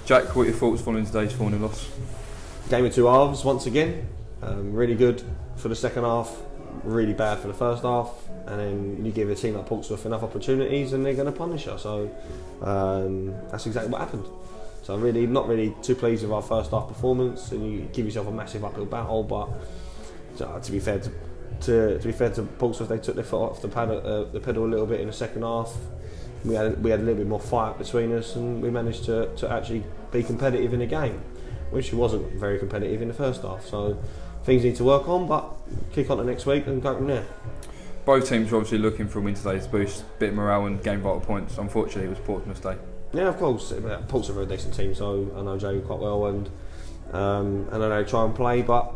Jack, what are your thoughts following today's 4-0 loss? Game of two halves once again. Really good for the second half, really bad for the first half, and then you give a team like Portsmouth enough opportunities and they're going to punish us. So that's exactly what happened. So really, not really too pleased with our first half performance, and you give yourself a massive uphill battle. But to be fair to Portsmouth, they took their foot off the pedal a little bit in the second half. We had a little bit more fight between us, and we managed to actually be competitive in the game, which wasn't very competitive in the first half. So things need to work on, but kick on to next week and go from there. Both teams were obviously looking for a win today to boost a bit of morale and gain vital points. Unfortunately, it was Portsmouth's day. Yeah, of course. Portsmouth are a decent team, so I know Jay quite well, and I know they try and play, but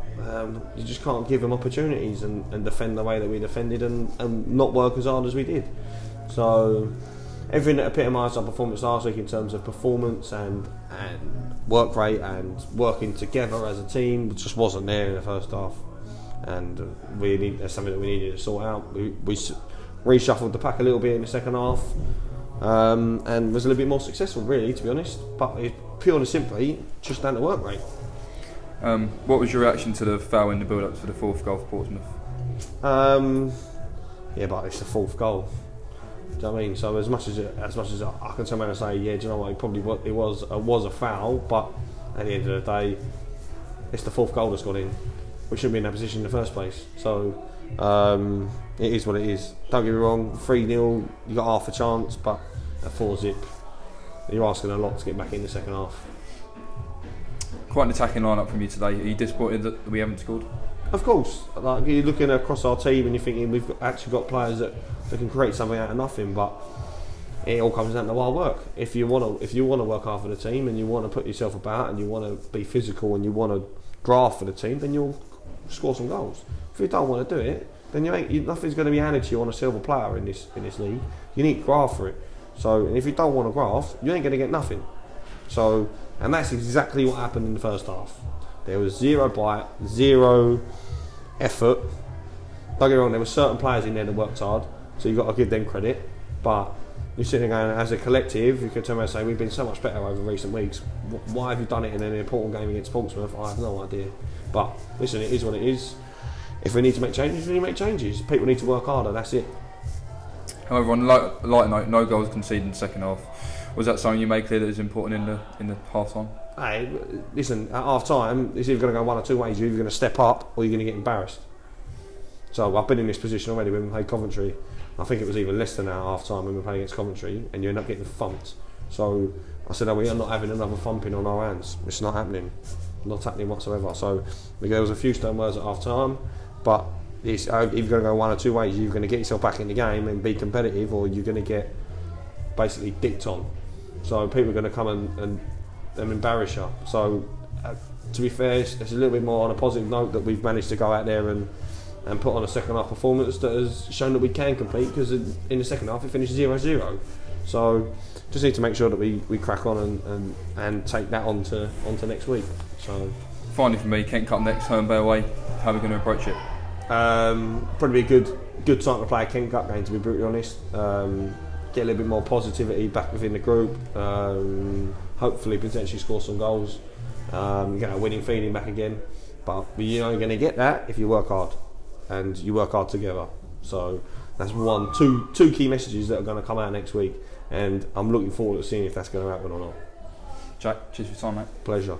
you just can't give them opportunities and defend the way that we defended and not work as hard as we did. So everything that epitomised our performance last week in terms of performance and work rate and working together as a team just wasn't there in the first half, and that's something that we needed to sort out. We reshuffled the pack a little bit in the second half, and was a little bit more successful, really, to be honest. But it's purely simply just down to work rate. What was your reaction to the foul in the build-up to the fourth goal for Portsmouth? Yeah, but it's the fourth goal. Do you know what I mean? So as much as I can turn around and say, yeah, do you know what? It was a foul, but at the end of the day, it's the fourth goal that's gone in. We shouldn't be in that position in the first place. So it is what it is. Don't get me wrong. 3-0, you got half a chance, but at 4-0, you're asking a lot to get back in the second half. Quite an attacking lineup from you today. Are you disappointed that we haven't scored? Of course. Like, you're looking across our team and you're thinking we've actually got players that can create something out of nothing, but it all comes down to hard work. If you want to work hard for the team and you want to put yourself about and you want to be physical and you want to graft for the team, then you'll score some goals. If you don't want to do it, then nothing's going to be handed to you on a silver platter in this league. You need to graft for it. So if you don't want to graft, you ain't going to get nothing. So, and that's exactly what happened in the first half. There was zero bite, zero effort. Don't get me wrong, there were certain players in there that worked hard, so you've got to give them credit. But you're sitting there going, as a collective, you could turn around and say, we've been so much better over recent weeks. Why have you done it in an important game against Portsmouth? I have no idea. But listen, it is what it is. If we need to make changes, we need to make changes. People need to work harder, that's it. However, on a light note, no goals conceded in the second half. Was that something you made clear that was important in the half time? Hey, listen, at half time, it's either going to go one or two ways. You're either going to step up or you're going to get embarrassed. So I've been in this position already when we played Coventry. I think it was even less than that at half time when we played against Coventry, and you end up getting thumped. So I said, we are not having another thumping on our hands. It's not happening. Not happening whatsoever. So there was a few stern words at half time, but it's either going to go one or two ways. You're going to get yourself back in the game and be competitive, or you're going to get basically dicked on. So people are going to come and embarrass you. So to be fair, it's a little bit more on a positive note that we've managed to go out there and put on a second half performance that has shown that we can compete, because in the second half it finished 0-0. So just need to make sure that we crack on and take that on to next week. So finally for me, Kent Cup next, home Bay away. How are we going to approach it? Probably a good time to play a Kent Cup game, to be brutally honest. Get a little bit more positivity back within the group, hopefully potentially score some goals, get a winning feeling back again. But you're only going to get that if you work hard, and you work hard together. So that's two key messages that are going to come out next week, and I'm looking forward to seeing if that's going to happen or not. Jack, cheers for your time, mate. Pleasure.